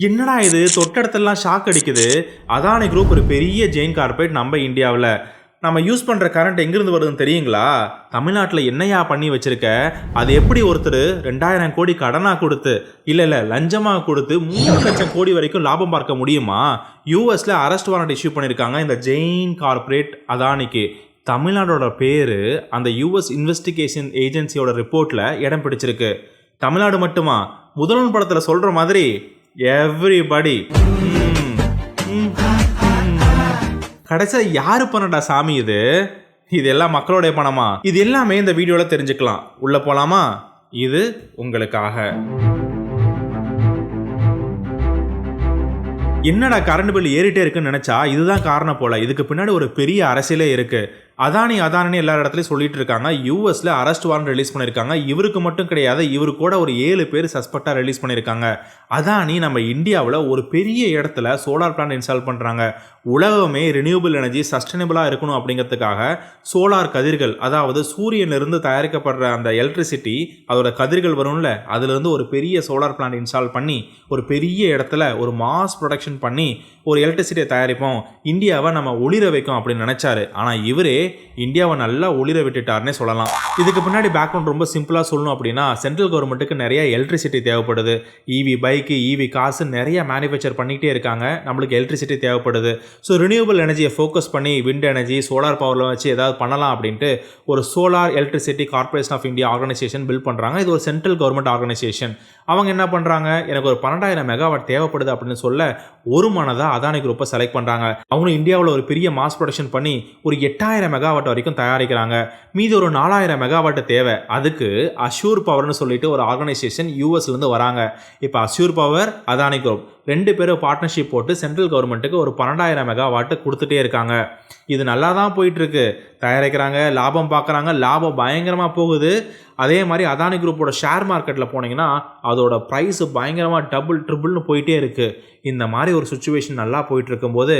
என்னடா இது தொட்டடத்தெல்லாம் ஷாக் அடிக்குது. அதானி குரூப் ஒரு பெரிய ஜெயின் கார்பரேட் நம்ம இந்தியாவில். நம்ம யூஸ் பண்ணுற கரண்ட் எங்கேருந்து வருதுன்னு தெரியுங்களா? தமிழ்நாட்டில் என்னையா பண்ணி வச்சிருக்க? அது எப்படி ஒருத்தர் 2000 கோடி கடனாக கொடுத்து இல்லை லஞ்சமாக கொடுத்து 3 லட்சம் கோடி வரைக்கும் லாபம் பார்க்க முடியுமா? யூஎஸில் அரெஸ்ட் வாரண்ட் இஷ்யூ பண்ணியிருக்காங்க இந்த ஜெயின் கார்பரேட் அதானிக்கு. தமிழ்நாடோட பேர் அந்த யூஎஸ் இன்வெஸ்டிகேஷன் ஏஜென்சியோட ரிப்போர்ட்டில் இடம் பிடிச்சிருக்கு. தமிழ்நாடு மட்டுமா? முதல்வன் படத்தில் சொல்கிற மாதிரி எவ்ரிபடி. கடைசியா யாரு பண்ணடா சாமி இது? இது எல்லாம் மக்களுடைய பணமா? இது எல்லாமே இந்த வீடியோல தெரிஞ்சுக்கலாம். உள்ள போலாமா? இது உங்களுக்காக. என்னடா கரண்ட் பில் ஏறிட்டே இருக்குன்னு நினைச்சா இதுதான் காரணம் போல. இதுக்கு பின்னாடி ஒரு பெரிய அரசியலே இருக்கு. அதானி எல்லா இடத்துலையும் சொல்லிட்டு இருக்காங்க. யூஎஸ்ல அரெஸ்ட் வாரண்ட் ரிலீஸ் பண்ணியிருக்காங்க. இவருக்கு மட்டும் கிடையாது, இவரு கூட ஒரு 7 பேர் சஸ்பெக்டாக ரிலீஸ் பண்ணியிருக்காங்க. அதானி நம்ம இந்தியாவில் ஒரு பெரிய இடத்துல சோலார் பிளான்ட் இன்ஸ்டால் பண்ணுறாங்க. உலகமே ரினியூபிள் எனர்ஜி சஸ்டைனபிளாக இருக்கணும் அப்படிங்கிறதுக்காக சோலார் கதிர்கள், அதாவது சூரியனிலிருந்து தயாரிக்கப்படுற அந்த எலக்ட்ரிசிட்டி, அதோட கதிர்கள் வரும்ல, அதுலேருந்து ஒரு பெரிய சோலார் பிளான்ட் இன்ஸ்டால் பண்ணி ஒரு பெரிய இடத்துல ஒரு மாஸ் ப்ரொடக்ஷன் பண்ணி ஒரு எலக்ட்ரிசிட்டியை தயாரிப்போம், இந்தியாவை நம்ம ஒளிர வைக்கும் அப்படின்னு நினைச்சாரு. ஆனால் இவரே இந்தியாவை நல்லா ஒளிர விட்டுட்டார்னே சொல்லலாம். இதுக்கு பின்னாடி பேக்ரவுண்ட் ரொம்ப சிம்பிளாக சொல்லணும் அப்படின்னா, சென்ட்ரல் கவர்மெண்ட்டுக்கு நிறைய எலக்ட்ரிசிட்டி தேவைப்படுது. இவி பைக்கு, இவி காசு நிறைய மேனுஃபேக்சர் பண்ணிக்கிட்டே இருக்காங்க. நம்மளுக்கு எலக்ட்ரிசிட்டி தேவைப்படுது. ஸோ ரினியூபிள் எனர்ஜியை ஃபோக்கஸ் பண்ணி விண்ட் எனர்ஜி, சோலார் பவரில் வச்சு ஏதாவது பண்ணலாம் அப்படின்ட்டு ஒரு solar electricity corporation of India organization build பண்ணுறாங்க. இது ஒரு சென்ட்ரல் கவர்மெண்ட் ஆர்கனைசேஷன். அவங்க என்ன பண்ணுறாங்க, எனக்கு ஒரு 12,000 மெகாவாட் தேவைப்படுது அப்படின்னு சொல்ல ஒரு மனதாக அதானி குரூப்பை செலக்ட் பண்ணுறாங்க. அவங்களும் இந்தியாவில் ஒரு பெரிய மாஸ் ப்ரொடக்ஷன் பண்ணி ஒரு 8,000 மெகாவாட் வரைக்கும் தயாரிக்கிறாங்க. மீதி ஒரு 4,000 மெகாவாட் தேவை. அதுக்கு அஷ்யூர் பவர்னு சொல்லிட்டு ஒரு ஆர்கனைசேஷன் யூஎஸ்லேருந்து வராங்க. இப்போ அஷ்யூர் பவர், அதானி குரூப் 2 பேரும் பார்ட்னர்ஷிப் போட்டு சென்ட்ரல் கவர்மெண்ட்டுக்கு ஒரு 12,000 மெகாவாட் கொடுத்துட்டே இருக்காங்க. இது நல்லா தான் போயிட்டு இருக்கு. தயாரிக்கிறாங்க, லாபம் பார்க்குறாங்க, லாபம் பயங்கரமாக போகுது. அதே மாதிரி அதானி குரூப்போட ஷேர் மார்க்கெட்டில் போனீங்கன்னா அதோட ப்ரைஸ் பயங்கரமாக டபுள் ட்ரிபிள்னு போயிட்டே இருக்குது. இந்த மாதிரி ஒரு சுச்சுவேஷன் நல்லா போயிட்டு இருக்கும்போது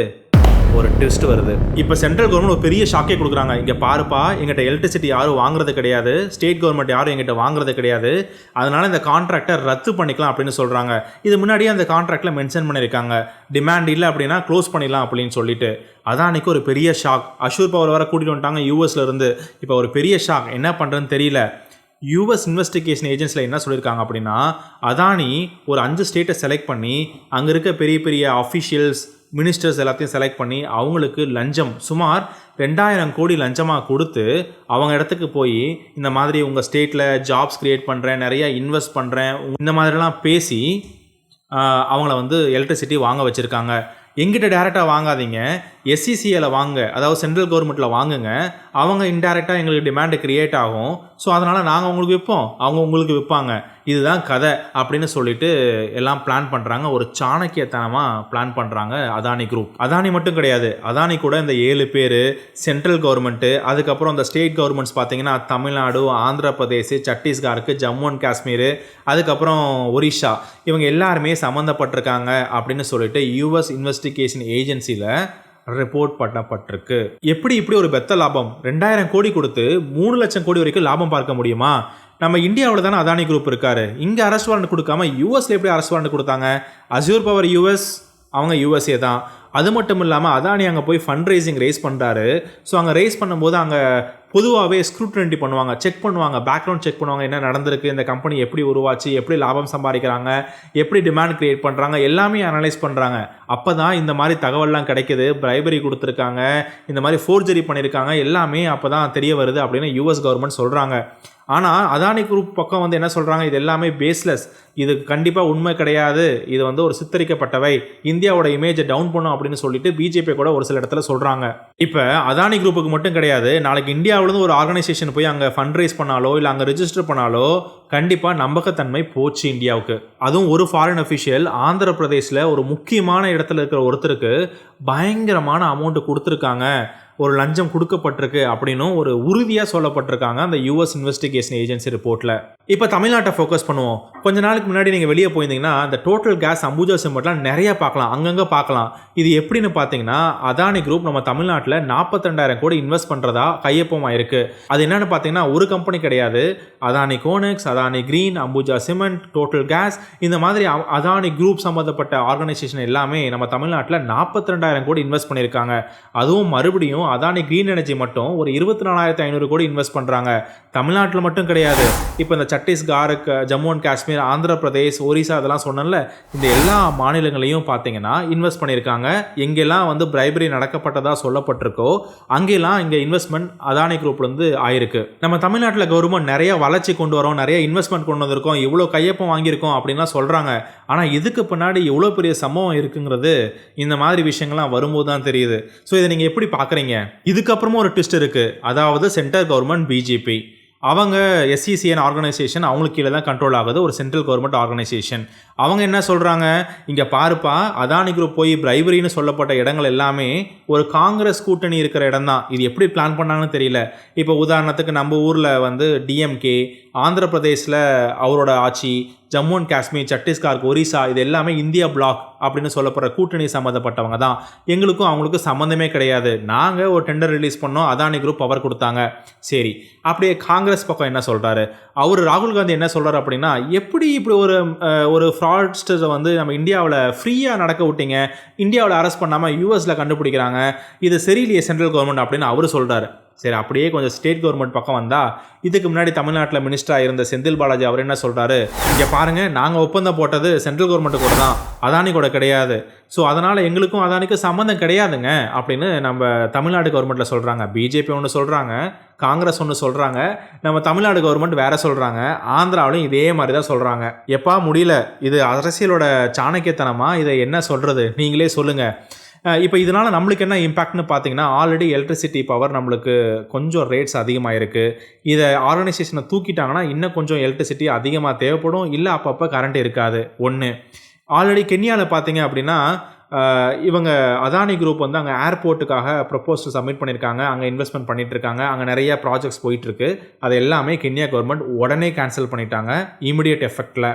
ஒரு ட்விஸ்ட் வருது. இப்போ சென்ட்ரல் கவர்மெண்ட் ஒரு பெரிய ஷாக்கே கொடுக்குறாங்க. இங்கே பாருப்பா, எங்கிட்ட எலக்ட்ரிசிட்டி யாரும் வாங்குறது கிடையாது, ஸ்டேட் கவர்மெண்ட் யாரும் எங்கிட்ட வாங்குறது கிடையாது, அதனால இந்த கான்ட்ராக்டை ரத்து பண்ணிக்கலாம் அப்படின்னு சொல்கிறாங்க. இது முன்னாடியே அந்த கான்ட்ராக்டில் மென்ஷன் பண்ணியிருக்காங்க, டிமாண்ட் இல்லை அப்படின்னா க்ளோஸ் பண்ணிடலாம் அப்படின்னு சொல்லிட்டு. அதானிக்கு ஒரு பெரிய ஷாக். அஷ்யூர் பவர் வர கூட்டிகிட்டு வந்துட்டாங்க யூஎஸ்ல இருந்து. இப்போ ஒரு பெரிய ஷாக், என்ன பண்ணுறதுன்னு தெரியல. யூஎஸ் இன்வெஸ்டிகேஷன் ஏஜென்சியில் என்ன சொல்லியிருக்காங்க அப்படின்னா, அதானி ஒரு 5 ஸ்டேட்டை செலக்ட் பண்ணி அங்கே இருக்க பெரிய பெரிய அஃபிஷியல்ஸ், மினிஸ்டர்ஸ் எல்லாத்தையும் செலக்ட் பண்ணி அவங்களுக்கு லஞ்சம் சுமார் 2,000 கோடி லஞ்சமாக கொடுத்து அவங்க இடத்துக்கு போய் இந்த மாதிரி உங்கள் ஸ்டேட்டில் ஜாப்ஸ் க்ரியேட் பண்ணுறேன், நிறையா இன்வெஸ்ட் பண்ணுறேன், இந்த மாதிரிலாம் பேசி அவங்கள எலக்ட்ரிசிட்டி வாங்க வச்சுருக்காங்க. எங்கிட்ட டேரெக்டாக வாங்காதீங்க, எஸ்சிசிஏல வாங்க, அதாவது சென்ட்ரல் கவர்மெண்ட்டில் வாங்குங்க. அவங்க இன்டேரக்டாக எங்களுக்கு டிமாண்டு க்ரியேட் ஆகும். ஸோ அதனால் நாங்கள் உங்களுக்கு விற்போம், அவங்க உங்களுக்கு விற்பாங்க. இதுதான் கதை அப்படின்னு சொல்லிட்டு எல்லாம் பிளான் பண்ணுறாங்க. ஒரு சாணக்கியத்தனமாக பிளான் பண்ணுறாங்க அதானி குரூப். அதானி மட்டும் கிடையாது, அதானி கூட இந்த 7 பேர், சென்ட்ரல் கவர்மெண்ட்டு, அதுக்கப்புறம் இந்த ஸ்டேட் கவர்மெண்ட்ஸ் பார்த்தீங்கன்னா தமிழ்நாடு, ஆந்திர பிரதேஷ், சத்தீஸ்கருக்கு, ஜம்மு அண்ட் காஷ்மீர், அதுக்கப்புறம் ஒரிஷா, இவங்க எல்லாருமே சம்மந்தப்பட்டிருக்காங்க அப்படின்னு சொல்லிட்டு யூஎஸ் இன்வெஸ்டிகேஷன் ஏஜென்சியில் ரிப்போர்ட் பண்ணப்பட்டிருக்கு. எப்படி இப்படி ஒரு பெத்த லாபம்? 2,000 கோடி கொடுத்து 3 லட்சம் கோடி வரைக்கும் லாபம் பார்க்க முடியுமா? நம்ம இந்தியாவில் தானே அதானி குரூப் இருக்காரு. இங்கே அரெஸ்ட் வாரண்ட் கொடுக்காம யூஎஸ்ல எப்படி அரெஸ்ட் வாரண்ட் கொடுத்தாங்க? அஷ்யூர் பவர் யூஎஸ், அவங்க யூஎஸ்ஏ தான். அது மட்டும் இல்லாமல் அதானி அங்கே போய் ஃபண்ட் ரைஸ் பண்ணுறாரு. ஸோ அங்கே ரைஸ் பண்ணும்போது அங்கே பொதுவாகவே ஸ்க்ரூட்னிட்டி பண்ணுவாங்க, செக் பண்ணுவாங்க, பேக்ரவுண்ட் செக் பண்ணுவாங்க, என்ன நடந்திருக்கு, இந்த கம்பெனி எப்படி உருவாச்சு, எப்படி லாபம் சம்பாதிக்கிறாங்க, எப்படி டிமாண்ட் கிரியேட் பண்ணுறாங்க, எல்லாமே அனலைஸ் பண்ணுறாங்க. அப்போ தான் இந்த மாதிரி தகவல்லாம் கிடைக்கிது. பிரைபரி கொடுத்துருக்காங்க, இந்த மாதிரி ஃபோர்ஜரி பண்ணியிருக்காங்க, எல்லாமே அப்போ தான் தெரிய வருது அப்படின்னு யூஎஸ் கவர்மெண்ட் சொல்கிறாங்க. ஆனால் அதானி குரூப் பக்கம் என்ன சொல்கிறாங்க, இது எல்லாமே பேஸ்லெஸ், இது கண்டிப்பாக உண்மை கிடையாது, இது ஒரு சித்தரிக்கப்பட்டவை, இந்தியாவோட இமேஜை டவுன் பண்ணும் அப்படின்னு சொல்லிட்டு பிஜேபி கூட ஒரு சில இடத்துல சொல்கிறாங்க. இப்போ அதானி குரூப்புக்கு மட்டும் கிடையாது, நாளைக்கு இந்தியாவிலேருந்து ஒரு ஆர்கனைசேஷன் போய் அங்கே ஃபண்ட் ரைஸ் பண்ணாலோ இல்லை அங்கே ரிஜிஸ்டர் பண்ணாலோ கண்டிப்பாக நம்பகத்தன்மை போச்சு இந்தியாவுக்கு. அதுவும் ஒரு ஃபாரின் அஃபிஷியல் ஆந்திர பிரதேசில் ஒரு முக்கியமான இடத்துல இருக்கிற ஒருத்தருக்கு பயங்கரமான அமௌண்ட் கொடுத்துருக்காங்க, ஒரு லஞ்சம் கொடுக்கப்பட்டிருக்கு அப்படின்னும் ஒரு உறுதியாக சொல்லப்பட்டிருக்காங்க அந்த யூஎஸ் இன்வெஸ்டிகேஷன் ஏஜென்சி ரிப்போர்ட்டில். இப்போ தமிழ்நாட்டை ஃபோக்கஸ் பண்ணுவோம். கொஞ்ச நாளுக்கு முன்னாடி நீங்கள் வெளியே போயிருந்தீங்கன்னா அந்த டோட்டல் கேஸ் அம்புஜா சிமெண்ட்லாம் நிறைய பார்க்கலாம், அங்கங்கே பார்க்கலாம். இது எப்படின்னு பார்த்தீங்கன்னா அதானி குரூப் நம்ம தமிழ்நாட்டில் 42,000 கோடி இன்வெஸ்ட் பண்ணுறதா கையொப்பமாக இருக்குது. அது என்னென்னு பார்த்தீங்கன்னா ஒரு கம்பெனி கிடையாது, Adani Connex, Adani Green, Ambuja Cement, Total Gas, இந்த மாதிரி அதானி குரூப் சம்மந்தப்பட்ட ஆர்கனைசேஷன் எல்லாமே நம்ம தமிழ்நாட்டில் 42,000 கோடி இன்வெஸ்ட் பண்ணியிருக்காங்க. அதுவும் மறுபடியும் அதானி கிரீன் எனர்ஜி மட்டும் ஒரு 24,500 கோடி இன்வெஸ்ட் பண்ணுறாங்க. தமிழ்நாட்டில் மட்டும் கிடையாது, இப்போ இந்த சத்தீஸ்கர், ஜம்மு அண்ட் காஷ்மீர், ஆந்திர பிரதேஷ், ஒரிசா அதெல்லாம் சொன்னல, இந்த எல்லா மாநிலங்களையும் பார்த்தீங்கன்னா இன்வெஸ்ட் பண்ணியிருக்காங்க. எங்கெல்லாம் வந்து பிரைபரி நடக்கப்பட்டதாக சொல்லப்பட்டிருக்கோ அங்கெல்லாம் இங்கே இன்வெஸ்ட்மெண்ட் அதானி குரூப்லேருந்து ஆயிருக்கு. நம்ம தமிழ்நாட்டில் கவர்மெண்ட் நிறைய வளர்ச்சி கொண்டு வரோம், நிறைய இன்வெஸ்ட்மெண்ட் கொண்டு வந்திருக்கோம், இவ்வளோ கையொப்பம் வாங்கியிருக்கோம் அப்படின்லாம் சொல்கிறாங்க. ஆனால் இதுக்கு பின்னாடி எவ்வளோ பெரிய சம்பவம் இருக்குங்கிறது இந்த மாதிரி விஷயங்கள்லாம் வரும்போது தான் தெரியுது. ஸோ இதை நீங்கள் எப்படி பார்க்குறீங்க? இதுக்கப்புறமும் ஒரு ட்விஸ்ட் இருக்குது. அதாவது சென்ட்ரல் கவர்மெண்ட் பிஜேபி, அவங்க எஸ்சிசிஎன் ஆர்கனைசேஷன் அவங்களுக்கு கீழே தான் கண்ட்ரோல் ஆகுது, ஒரு சென்ட்ரல் கவர்மெண்ட் ஆர்கனைசேஷன். அவங்க என்ன சொல்கிறாங்க, இங்கே பாருப்பா அதானி குரூப் போய் பிரைபரின்னு சொல்லப்பட்ட இடங்கள் எல்லாமே ஒரு காங்கிரஸ் கூட்டணி இருக்கிற இடம் தான். இது எப்படி பிளான் பண்ணாங்கன்னு தெரியல. இப்போ உதாரணத்துக்கு நம்ம ஊரில் வந்து டிஎம்கே, ஆந்திர பிரதேஷில் அவரோட ஆட்சி, ஜம்மு அண்ட் காஷ்மீர், சத்தீஸ்கர், ஒரிசா, இது எல்லாமே இந்தியா பிளாக் அப்படின்னு சொல்லப்படுற கூட்டணி சம்மந்தப்பட்டவங்க தான். எங்களுக்கும் அவங்களுக்கும் சம்மந்தமே கிடையாது. நாங்கள் ஒரு டெண்டர் ரிலீஸ் பண்ணோம், அதானி குரூப் பவர் கொடுத்தாங்க. சரி, அப்படியே காங்கிரஸ் பக்கம் என்ன சொல்கிறாரு, அவர் ராகுல் காந்தி என்ன சொல்கிறார் அப்படின்னா, எப்படி இப்படி ஒரு ஃப்ராட்ஸ்டரை வந்து நம்ம இந்தியாவில் ஃப்ரீயாக நடக்க விட்டீங்க, இந்தியாவில் அரெஸ்ட் பண்ணாமல் யூஎஸில் கண்டுபிடிக்கிறாங்க, இது சரியில்லையே சென்ட்ரல் கவர்மெண்ட் அப்படின்னு அவர் சொல்கிறாரு. சரி, அப்படியே கொஞ்சம் ஸ்டேட் கவர்மெண்ட் பக்கம் வந்தால், இதுக்கு முன்னாடி தமிழ்நாட்டில் மினிஸ்டராக இருந்த செந்தில் பாலாஜி அவர் என்ன சொல்கிறாரு, இங்கே பாருங்கள் நாங்கள் ஒப்பந்தம் போட்டது சென்ட்ரல் கவர்மெண்ட்டு கூட தான், அதானி கூட கிடையாது. ஸோ அதனால் எங்களுக்கும் அதானிக்கும் சம்மந்தம் கிடையாதுங்க அப்படின்னு நம்ம தமிழ்நாடு கவர்மெண்ட்டில் சொல்கிறாங்க. பிஜேபி ஒன்று சொல்கிறாங்க, காங்கிரஸ் ஒன்று சொல்கிறாங்க, நம்ம தமிழ்நாடு கவர்மெண்ட் வேறு சொல்கிறாங்க, ஆந்திராவிலும் இதே மாதிரி தான் சொல்கிறாங்க. எப்பா முடியல, இது அரசியலோட சாணக்கியத்தனமாக, இதை என்ன சொல்கிறது நீங்களே சொல்லுங்கள். இப்போ இதனால் நம்மளுக்கு என்ன இம்பேக்ட்னு பார்த்தீங்கன்னா, ஆல்ரெடி எலக்ட்ரிசிட்டி பவர் நம்மளுக்கு கொஞ்சம் ரேட்ஸ் அதிகமாக இருக்குது. இதை ஆர்கனைசேஷனை தூக்கிட்டாங்கன்னா இன்னும் கொஞ்சம் எலக்ட்ரிசிட்டி அதிகமாக தேவைப்படும், இல்லை அப்பப்போ கரண்ட் இருக்காது. ஒன்று, ஆல்ரெடி கென்யாவில் பார்த்தீங்க அப்படின்னா இவங்க அதானி குரூப் வந்து அங்கே ஏர்போர்ட்டுக்காக ப்ரொப்போசல் சப்மிட் பண்ணியிருக்காங்க, அங்கே இன்வெஸ்ட்மெண்ட் பண்ணிகிட்ருக்காங்க, அங்கே நிறைய ப்ராஜெக்ட்ஸ் போயிட்டுருக்கு. அது எல்லாமே கென்யா கவர்மெண்ட் உடனே கேன்சல் பண்ணிட்டாங்க இமிடியேட் எஃபெக்டில்.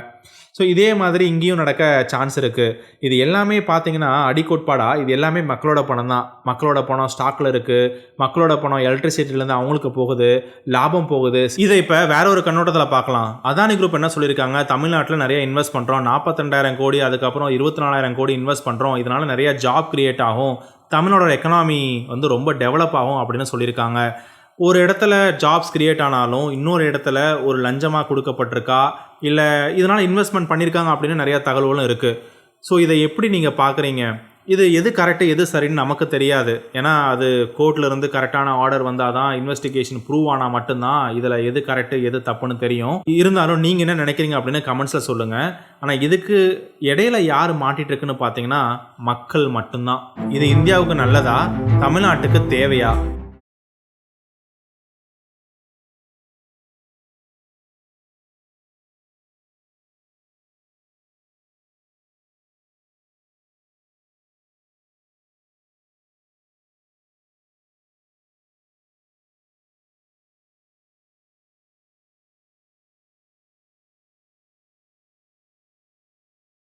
ஸோ இதே மாதிரி இங்கேயும் நடக்க சான்ஸ் இருக்குது. இது எல்லாமே பார்த்தீங்கன்னா அடிக்கோட்பாடாக இது எல்லாமே மக்களோட பணம் தான். மக்களோட பணம் ஸ்டாக்கில் இருக்குது, மக்களோட பணம் எலக்ட்ரிசிட்டிலேருந்து அவங்களுக்கு போகுது, லாபம் போகுது. இதை இப்போ வேற ஒரு கண்ணோட்டத்தில் பார்க்கலாம். அதானி குரூப் என்ன சொல்லியிருக்காங்க, தமிழ்நாட்டில் நிறைய இன்வெஸ்ட் பண்ணுறோம், 42,000 கோடி, அதுக்கப்புறம் 24,000 கோடி இன்வெஸ்ட் பண்ணுறோம், இதனால் நிறைய ஜாப் கிரியேட் ஆகும், தமிழோட எக்கனாமி வந்து ரொம்ப டெவலப் ஆகும் அப்படின்னு சொல்லியிருக்காங்க. ஒரு இடத்துல ஜாப்ஸ் கிரியேட் ஆனாலும் இன்னொரு இடத்துல ஒரு லஞ்சமாக கொடுக்கப்பட்டிருக்கா, இல்லை இதனால் இன்வெஸ்ட்மெண்ட் பண்ணியிருக்காங்க அப்படின்னு நிறையா தகவல்களும் இருக்குது. ஸோ இதை எப்படி நீங்கள் பார்க்குறீங்க? இது எது கரெக்டு எது சரின்னு நமக்கு தெரியாது. ஏன்னா அது கோர்ட்லேருந்து கரெக்டான ஆர்டர் வந்தால் தான், இன்வெஸ்டிகேஷன் ப்ரூவ் ஆனால் மட்டும்தான் இதில் எது கரெக்டு எது தப்புன்னு தெரியும். இருந்தாலும் நீங்கள் என்ன நினைக்கிறீங்க அப்படின்னு கமெண்ட்ஸில் சொல்லுங்கள். ஆனால் இதுக்கு இடையில யார் மாட்டிகிட்டு இருக்குன்னு பார்த்தீங்கன்னா மக்கள் மட்டும்தான். இது இந்தியாவுக்கு நல்லதா, தமிழ்நாட்டுக்கு தேவையா?